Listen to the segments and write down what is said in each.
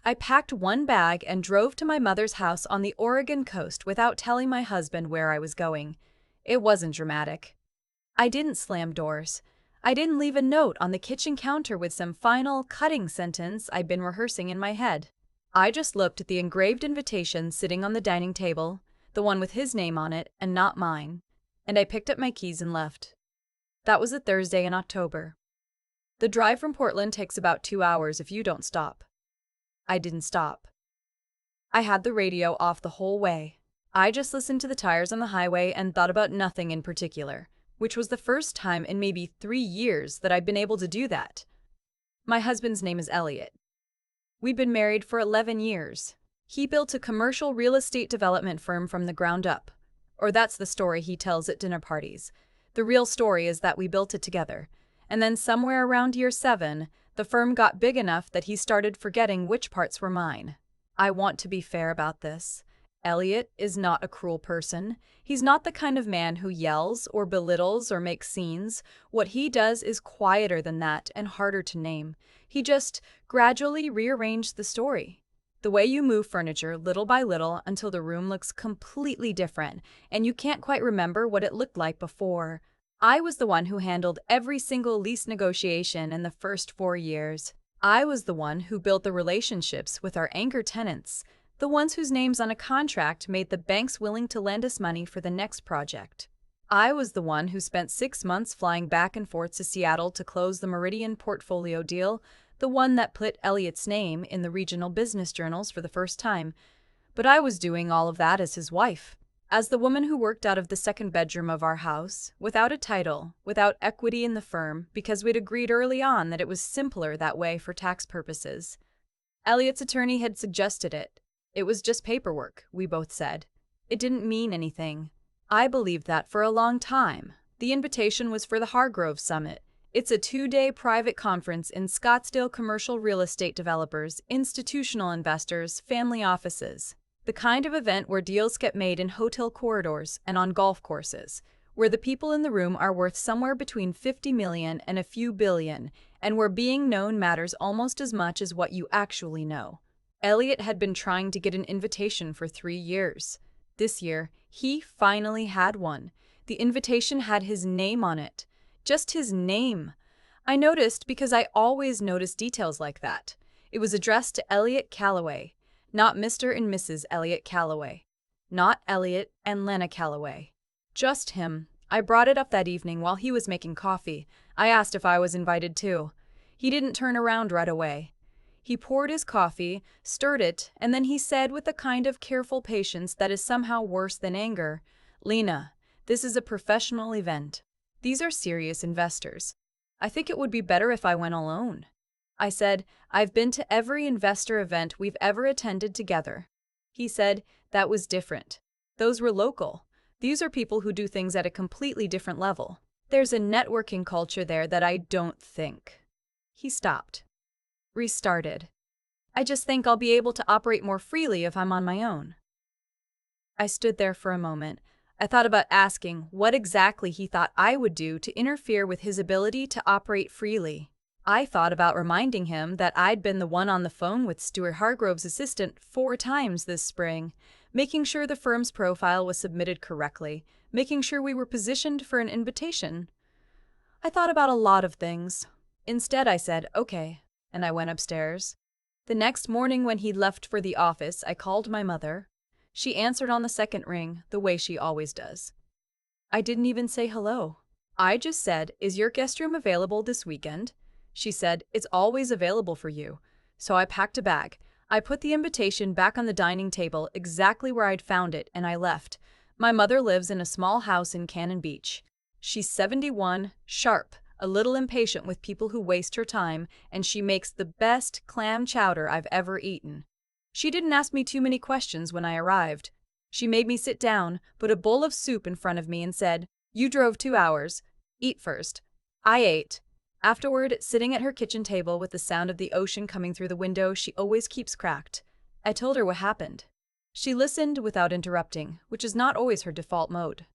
I packed one bag and drove to my mother's house on the Oregon coast without telling my husband where I was going. It wasn't dramatic. I didn't slam doors. I didn't leave a note on the kitchen counter with some final, cutting sentence I'd been rehearsing in my head. I just looked at the engraved invitation sitting on the dining table, the one with his name on it and not mine, and I picked up my keys and left. That was a Thursday in October. The drive from Portland takes about 2 hours if you don't stop. I didn't stop. I had the radio off the whole way. I just listened to the tires on the highway and thought about nothing in particular, which was the first time in maybe 3 years that I'd been able to do that. My husband's name is Elliot. We'd been married for 11 years. He built a commercial real estate development firm from the ground up. Or that's the story he tells at dinner parties. The real story is that we built it together. And then somewhere around year 7, the firm got big enough that he started forgetting which parts were mine. I want to be fair about this. Elliot is not a cruel person. He's not the kind of man who yells or belittles or makes scenes. What he does is quieter than that and harder to name. He just gradually rearranged the story. The way you move furniture little by little until the room looks completely different and you can't quite remember what it looked like before. I was the one who handled every single lease negotiation in the first 4 years. I was the one who built the relationships with our anchor tenants, the ones whose names on a contract made the banks willing to lend us money for the next project. I was the one who spent 6 months flying back and forth to Seattle to close the Meridian portfolio deal, the one that put Elliot's name in the regional business journals for the first time. But I was doing all of that as his wife, as the woman who worked out of the second bedroom of our house, without a title, without equity in the firm, because we'd agreed early on that it was simpler that way for tax purposes. Elliot's attorney had suggested it. It was just paperwork, we both said. It didn't mean anything. I believed that for a long time. The invitation was for the Hargrove Summit. It's a 2-day private conference in Scottsdale commercial real estate developers, institutional investors, family offices. The kind of event where deals get made in hotel corridors and on golf courses, where the people in the room are worth somewhere between 50 million and a few billion, and where being known matters almost as much as what you actually know. Elliot had been trying to get an invitation for 3 years. This year, he finally had one. The invitation had his name on it. Just his name. I noticed because I always notice details like that. It was addressed to Elliot Calloway, not Mr. and Mrs. Elliot Calloway. Not Elliot and Lena Calloway. Just him. I brought it up that evening while he was making coffee. I asked if I was invited too. He didn't turn around right away. He poured his coffee, stirred it, and then he said with a kind of careful patience that is somehow worse than anger, "Lena, this is a professional event. These are serious investors. I think it would be better if I went alone." I said, "I've been to every investor event we've ever attended together." He said, "That was different. Those were local. These are people who do things at a completely different level. There's a networking culture there that I don't think." He stopped. Restarted. "I just think I'll be able to operate more freely if I'm on my own." I stood there for a moment. I thought about asking what exactly he thought I would do to interfere with his ability to operate freely. I thought about reminding him that I'd been the one on the phone with Stuart Hargrove's assistant 4 times this spring, making sure the firm's profile was submitted correctly, making sure we were positioned for an invitation. I thought about a lot of things. Instead, I said, "Okay," and I went upstairs. The next morning when he'd left for the office, I called my mother. She answered on the second ring, the way she always does. I didn't even say hello. I just said, "Is your guest room available this weekend?" She said, "It's always available for you." So I packed a bag. I put the invitation back on the dining table exactly where I'd found it, and I left. My mother lives in a small house in Cannon Beach. She's 71, sharp, a little impatient with people who waste her time, and she makes the best clam chowder I've ever eaten. She didn't ask me too many questions when I arrived. She made me sit down, put a bowl of soup in front of me, and said, "You drove 2 hours. Eat first." I ate. Afterward, sitting at her kitchen table with the sound of the ocean coming through the window she always keeps cracked, I told her what happened. She listened without interrupting, which is not always her default mode.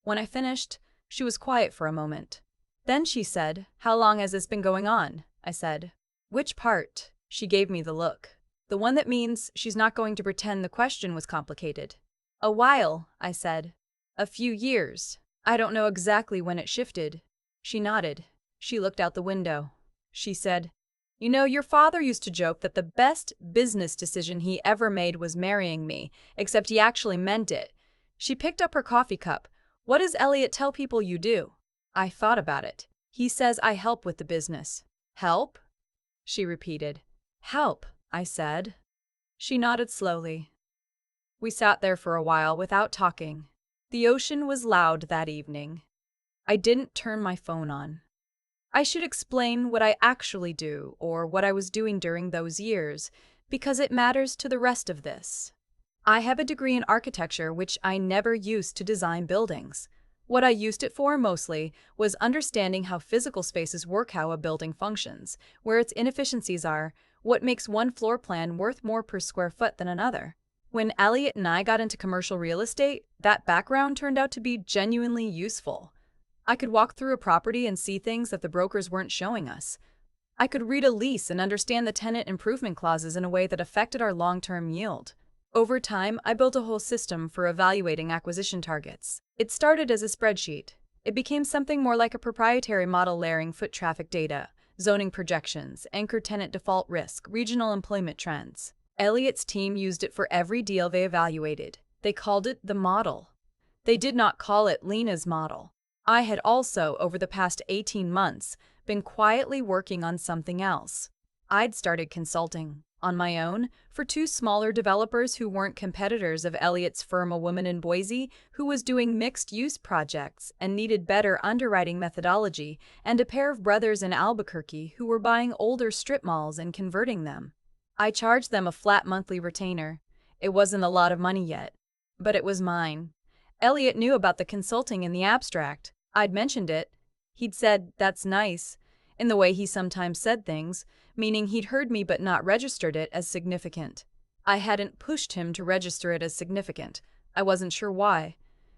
When I finished, she was quiet for a moment. Then she said, "How long has this been going on?" I said, "Which part?" She gave me the look. The one that means she's not going to pretend the question was complicated. A while, I said. A few years. I don't know exactly when it shifted. She nodded. She looked out the window. She said, "You know, your father used to joke that the best business decision he ever made was marrying me, except he actually meant it." She picked up her coffee cup. "What does Elliot tell people you do?" I thought about it. "He says I help with the business." "Help?" she repeated. "Help," I said. She nodded slowly. We sat there for a while without talking. The ocean was loud that evening. I didn't turn my phone on. I should explain what I actually do, or what I was doing during those years, because it matters to the rest of this. I have a degree in architecture, which I never used to design buildings. What I used it for mostly was understanding how physical spaces work, how a building functions, where its inefficiencies are, what makes one floor plan worth more per square foot than another. When Elliot and I got into commercial real estate, that background turned out to be genuinely useful. I could walk through a property and see things that the brokers weren't showing us. I could read a lease and understand the tenant improvement clauses in a way that affected our long-term yield. Over time, I built a whole system for evaluating acquisition targets. It started as a spreadsheet. It became something more like a proprietary model layering foot traffic data, zoning projections, anchor tenant default risk, regional employment trends. Elliot's team used it for every deal they evaluated. They called it the model. They did not call it Lena's model. I had also, over the past 18 months, been quietly working on something else. I'd started consulting, on my own, for two smaller developers who weren't competitors of Elliot's firm, a woman in Boise who was doing mixed-use projects and needed better underwriting methodology, and a pair of brothers in Albuquerque who were buying older strip malls and converting them. I charged them a flat monthly retainer. It wasn't a lot of money yet, but it was mine. Elliot knew about the consulting in the abstract. I'd mentioned it. He'd said, "That's nice," in the way he sometimes said things, meaning he'd heard me but not registered it as significant. I hadn't pushed him to register it as significant. I wasn't sure why.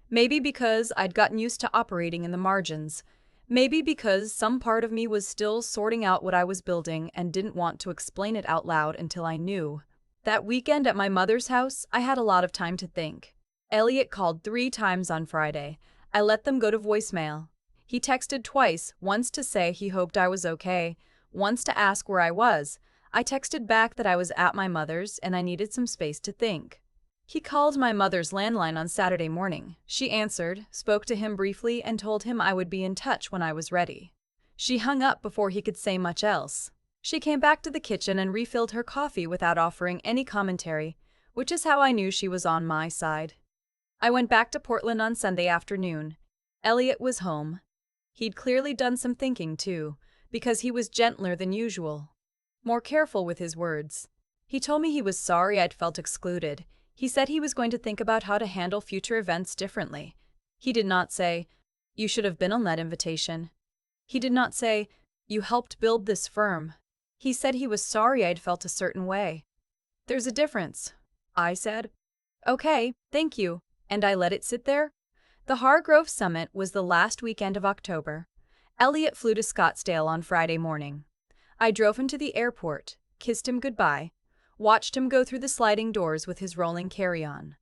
Maybe because I'd gotten used to operating in the margins. Maybe because some part of me was still sorting out what I was building and didn't want to explain it out loud until I knew. That weekend at my mother's house, I had a lot of time to think. Elliot called 3 times on Friday. I let them go to voicemail. He texted twice, once to say he hoped I was okay, once to ask where I was. I texted back that I was at my mother's and I needed some space to think. He called my mother's landline on Saturday morning. She answered, spoke to him briefly, and told him I would be in touch when I was ready. She hung up before he could say much else. She came back to the kitchen and refilled her coffee without offering any commentary, which is how I knew she was on my side. I went back to Portland on Sunday afternoon. Elliot was home. He'd clearly done some thinking, too, because he was gentler than usual, more careful with his words. He told me he was sorry I'd felt excluded. He said he was going to think about how to handle future events differently. He did not say, "You should have been on that invitation." He did not say, "You helped build this firm." He said he was sorry I'd felt a certain way. "There's a difference," I said. "Okay, thank you," and I let it sit there. The Hargrove Summit was the last weekend of October. Elliot flew to Scottsdale on Friday morning. I drove him to the airport, kissed him goodbye, watched him go through the sliding doors with his rolling carry-on.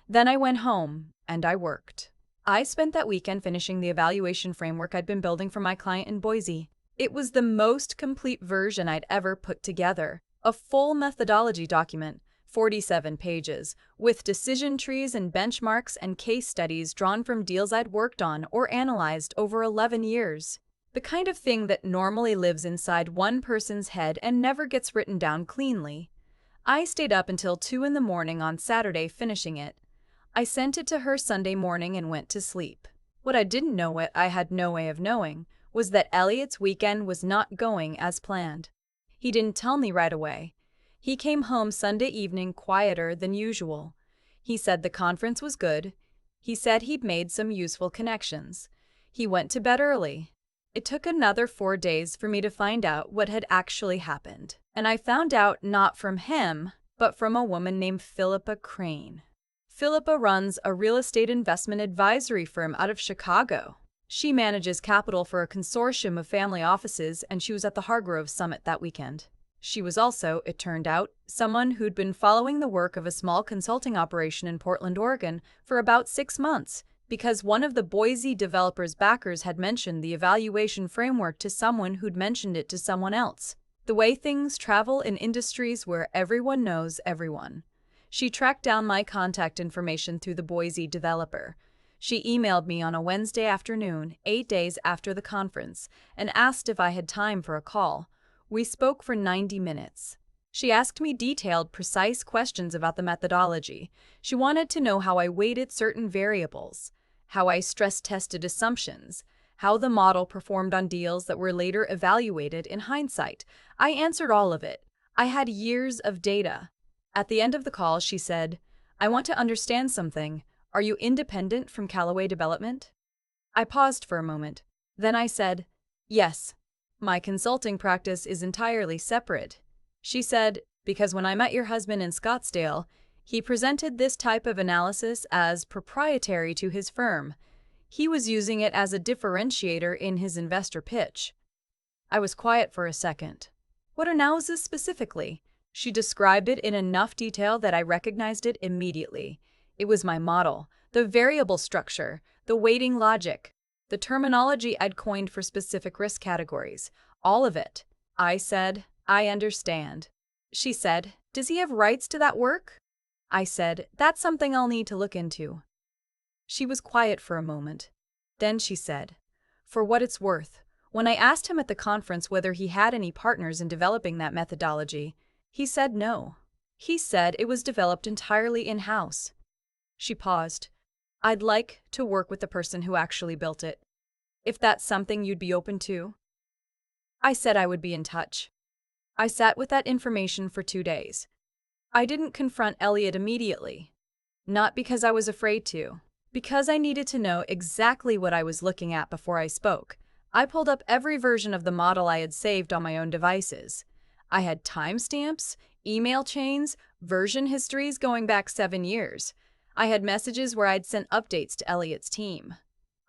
Then I went home, and I worked. I spent that weekend finishing the evaluation framework I'd been building for my client in Boise. It was the most complete version I'd ever put together, a full methodology document, 47 pages, with decision trees and benchmarks and case studies drawn from deals I'd worked on or analyzed over 11 years. The kind of thing that normally lives inside one person's head and never gets written down cleanly. I stayed up until 2 in the morning on Saturday finishing it. I sent it to her Sunday morning and went to sleep. What I didn't know, what I had no way of knowing, was that Elliot's weekend was not going as planned. He didn't tell me right away. He came home Sunday evening quieter than usual. He said the conference was good. He said he'd made some useful connections. He went to bed early. It took another 4 days for me to find out what had actually happened. And I found out not from him, but from a woman named Philippa Crane. Philippa runs a real estate investment advisory firm out of Chicago. She manages capital for a consortium of family offices, and she was at the Hargrove Summit that weekend. She was also, it turned out, someone who'd been following the work of a small consulting operation in Portland, Oregon, for about 6 months, because one of the Boise developer's backers had mentioned the evaluation framework to someone who'd mentioned it to someone else. The way things travel in industries where everyone knows everyone. She tracked down my contact information through the Boise developer. She emailed me on a Wednesday afternoon, 8 days after the conference, and asked if I had time for a call. We spoke for 90 minutes. She asked me detailed, precise questions about the methodology. She wanted to know how I weighted certain variables, how I stress-tested assumptions, how the model performed on deals that were later evaluated in hindsight. I answered all of it. I had years of data. At the end of the call, she said, "I want to understand something. Are you independent from Callaway Development?" I paused for a moment. Then I said, "Yes. My consulting practice is entirely separate." She said, "Because when I met your husband in Scottsdale, he presented this type of analysis as proprietary to his firm. He was using it as a differentiator in his investor pitch." I was quiet for a second. "What analysis specifically?" She described it in enough detail that I recognized it immediately. It was my model, the variable structure, the weighting logic, the terminology I'd coined for specific risk categories. All of it. I said, "I understand." She said, "Does he have rights to that work?" I said, "That's something I'll need to look into." She was quiet for a moment. Then she said, "For what it's worth, when I asked him at the conference whether he had any partners in developing that methodology, he said no. He said it was developed entirely in-house." She paused. "I'd like to work with the person who actually built it. If that's something you'd be open to?" I said I would be in touch. I sat with that information for 2 days. I didn't confront Elliot immediately. Not because I was afraid to. Because I needed to know exactly what I was looking at before I spoke. I pulled up every version of the model I had saved on my own devices. I had timestamps, email chains, version histories going back 7 years. I had messages where I'd sent updates to Elliot's team.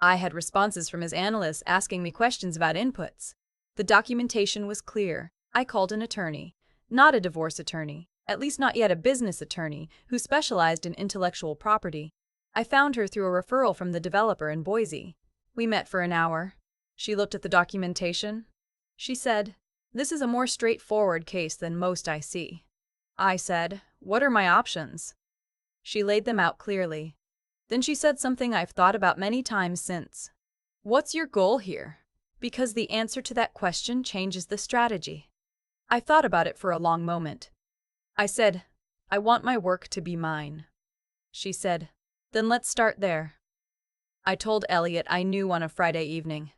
I had responses from his analysts asking me questions about inputs. The documentation was clear. I called an attorney. Not a divorce attorney, at least not yet a business attorney, who specialized in intellectual property. I found her through a referral from the developer in Boise. We met for an hour. She looked at the documentation. She said, "This is a more straightforward case than most I see." I said, "What are my options?" She laid them out clearly. Then she said something I've thought about many times since. "What's your goal here?" Because the answer to that question changes the strategy. I thought about it for a long moment. I said, "I want my work to be mine." She said, "Then let's start there." I told Elliot I knew on a Friday evening.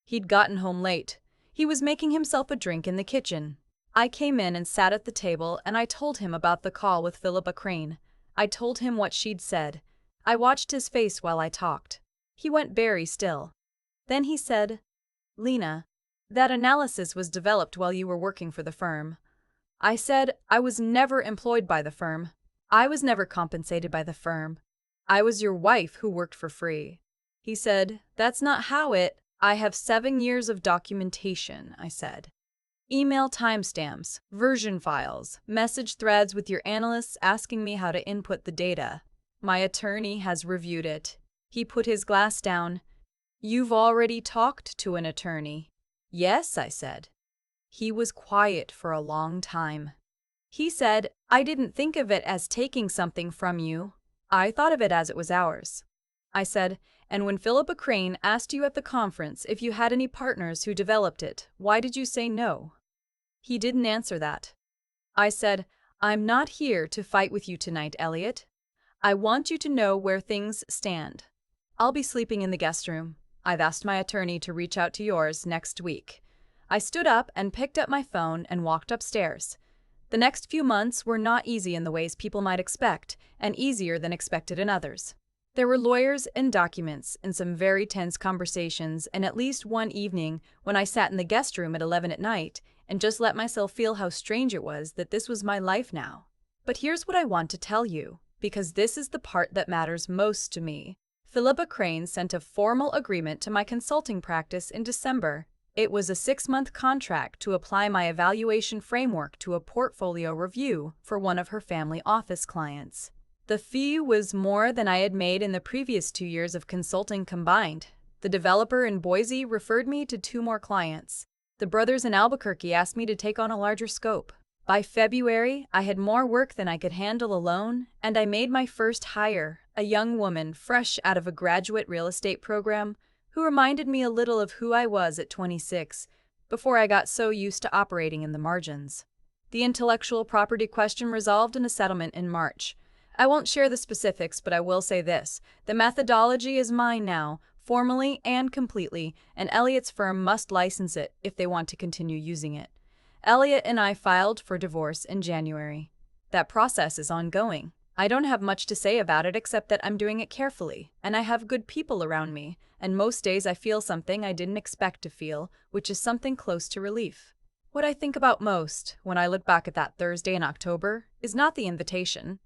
He'd gotten home late. He was making himself a drink in the kitchen. I came in and sat at the table, and I told him about the call with Philippa Crane. I told him what she'd said. I watched his face while I talked. He went very still. Then he said, "Lena, that analysis was developed while you were working for the firm." I said, "I was never employed by the firm. I was never compensated by the firm. I was your wife who worked for free." He said, "That's not how it—" "I have 7 years of documentation," I said. "Email timestamps, version files, message threads with your analysts asking me how to input the data. My attorney has reviewed it." He put his glass down. "You've already talked to an attorney." "Yes," I said. He was quiet for a long time. He said, "I didn't think of it as taking something from you. I thought of it as it was ours." I said, "And when Philippa Crane asked you at the conference if you had any partners who developed it, why did you say no?" He didn't answer that. I said, "I'm not here to fight with you tonight, Elliot. I want you to know where things stand. I'll be sleeping in the guest room. I've asked my attorney to reach out to yours next week." I stood up and picked up my phone and walked upstairs. The next few months were not easy in the ways people might expect, and easier than expected in others. There were lawyers and documents and some very tense conversations, and at least one evening when I sat in the guest room at 11 at night and just let myself feel how strange it was that this was my life now. But here's what I want to tell you, because this is the part that matters most to me. Philippa Crane sent a formal agreement to my consulting practice in December. It was a 6-month contract to apply my evaluation framework to a portfolio review for one of her family office clients. The fee was more than I had made in the previous 2 years of consulting combined. The developer in Boise referred me to 2 more clients. The brothers in Albuquerque asked me to take on a larger scope. By February, I had more work than I could handle alone, and I made my first hire, a young woman fresh out of a graduate real estate program who reminded me a little of who I was at 26, before I got so used to operating in the margins. The intellectual property question resolved in a settlement in March. I won't share the specifics, but I will say this: the methodology is mine now, formally and completely, and Elliott's firm must license it if they want to continue using it. Elliott and I filed for divorce in January. That process is ongoing. I don't have much to say about it except that I'm doing it carefully, and I have good people around me, and most days I feel something I didn't expect to feel, which is something close to relief. What I think about most, when I look back at that Thursday in October, is not the invitation.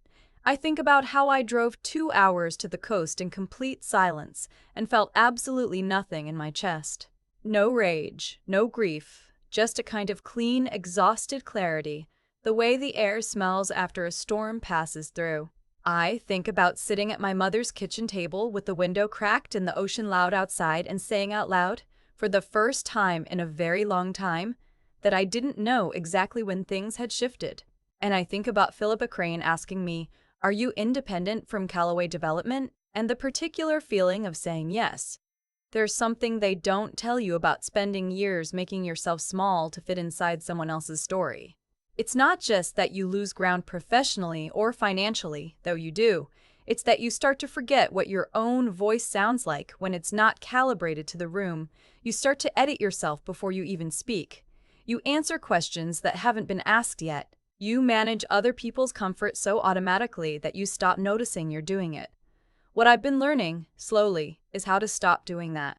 I think about how I drove 2 hours to the coast in complete silence and felt absolutely nothing in my chest. No rage, no grief, just a kind of clean, exhausted clarity, the way the air smells after a storm passes through. I think about sitting at my mother's kitchen table with the window cracked and the ocean loud outside and saying out loud, for the first time in a very long time, that I didn't know exactly when things had shifted. And I think about Philippa Crane asking me, "Are you independent from Callaway Development?" and the particular feeling of saying yes. There's something they don't tell you about spending years making yourself small to fit inside someone else's story. It's not just that you lose ground professionally or financially, though you do. It's that you start to forget what your own voice sounds like when it's not calibrated to the room. You start to edit yourself before you even speak. You answer questions that haven't been asked yet. You manage other people's comfort so automatically that you stop noticing you're doing it. What I've been learning, slowly, is how to stop doing that.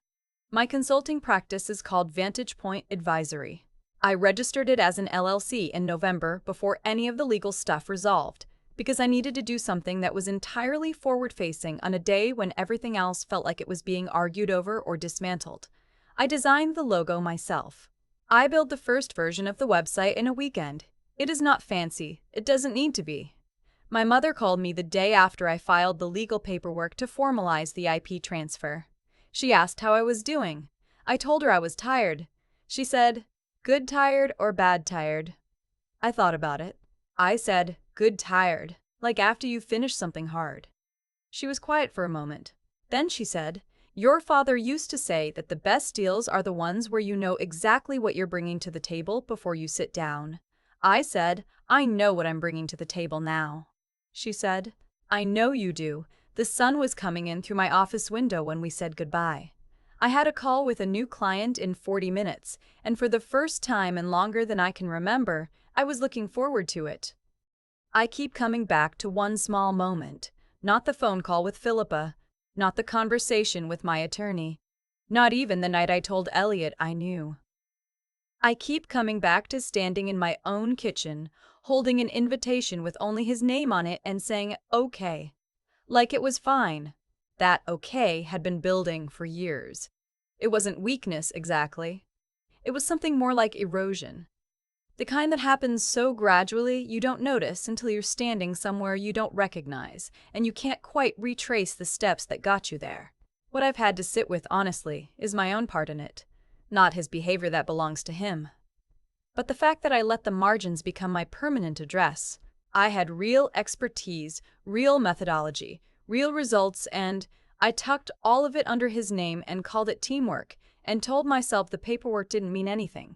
My consulting practice is called Vantage Point Advisory. I registered it as an LLC in November before any of the legal stuff resolved, because I needed to do something that was entirely forward-facing on a day when everything else felt like it was being argued over or dismantled. I designed the logo myself. I built the first version of the website in a weekend. It is not fancy. It doesn't need to be. My mother called me the day after I filed the legal paperwork to formalize the IP transfer. She asked how I was doing. I told her I was tired. She said, "Good tired or bad tired?" I thought about it. I said, "Good tired, like after you finish something hard." She was quiet for a moment. Then she said, "Your father used to say that the best deals are the ones where you know exactly what you're bringing to the table before you sit down." I said, "I know what I'm bringing to the table now." She said, "I know you do. The sun was coming in through my office window when we said goodbye." I had a call with a new client in 40 minutes, and for the first time and longer than I can remember, I was looking forward to it. I keep coming back to one small moment, not the phone call with Philippa, not the conversation with my attorney, not even the night I told Elliott I knew. I keep coming back to standing in my own kitchen, holding an invitation with only his name on it and saying, "Okay." Like it was fine. That okay had been building for years. It wasn't weakness exactly. It was something more like erosion. The kind that happens so gradually you don't notice until you're standing somewhere you don't recognize, and you can't quite retrace the steps that got you there. What I've had to sit with, honestly, is my own part in it. Not his behavior that belongs to him, but the fact that I let the margins become my permanent address. I had real expertise, real methodology, real results, and I tucked all of it under his name and called it teamwork and told myself the paperwork didn't mean anything.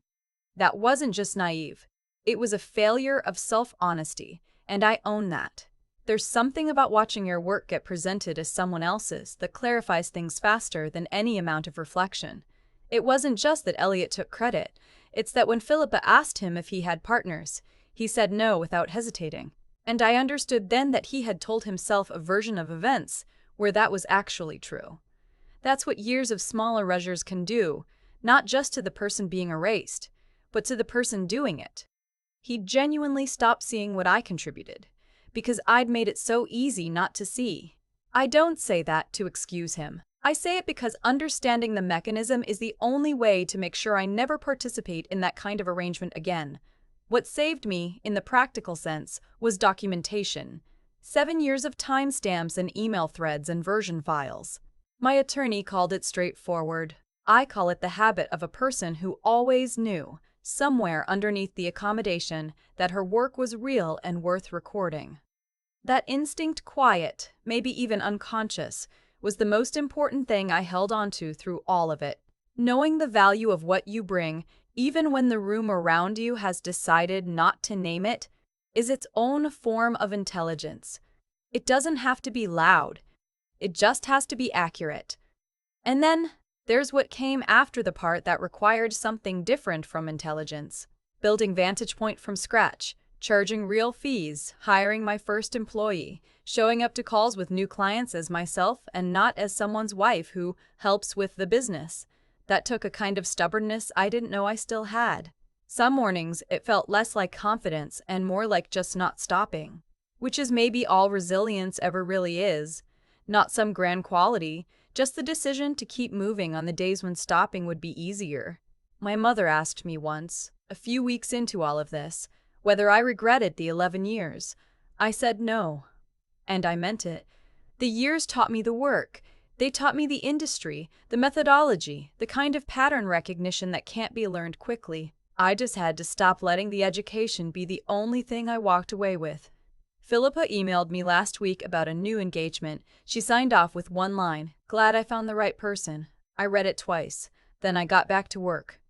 That wasn't just naive. It was a failure of self-honesty, and I own that. There's something about watching your work get presented as someone else's that clarifies things faster than any amount of reflection. It wasn't just that Elliott took credit. It's that when Philippa asked him if he had partners, he said no without hesitating. And I understood then that he had told himself a version of events where that was actually true. That's what years of small erasures can do, not just to the person being erased, but to the person doing it. He genuinely stopped seeing what I contributed, because I'd made it so easy not to see. I don't say that to excuse him. I say it because understanding the mechanism is the only way to make sure I never participate in that kind of arrangement again. What saved me, in the practical sense, was documentation. 7 years of timestamps and email threads and version files. My attorney called it straightforward. I call it the habit of a person who always knew, somewhere underneath the accommodation, that her work was real and worth recording. That instinct, quiet, maybe even unconscious, was the most important thing I held onto through all of it. Knowing the value of what you bring, even when the room around you has decided not to name it, is its own form of intelligence. It doesn't have to be loud. It just has to be accurate. And then, there's what came after the part that required something different from intelligence. Building Vantage Point from scratch, charging real fees, hiring my first employee, showing up to calls with new clients as myself and not as someone's wife who helps with the business. That took a kind of stubbornness I didn't know I still had. Some mornings it felt less like confidence and more like just not stopping, which is maybe all resilience ever really is. Not some grand quality, just the decision to keep moving on the days when stopping would be easier. My mother asked me once, a few weeks into all of this, whether I regretted the 11 years. I said no. And I meant it. The years taught me the work. They taught me the industry, the methodology, the kind of pattern recognition that can't be learned quickly. I just had to stop letting the education be the only thing I walked away with. Philippa emailed me last week about a new engagement. She signed off with one line, "Glad I found the right person." I read it twice. Then I got back to work.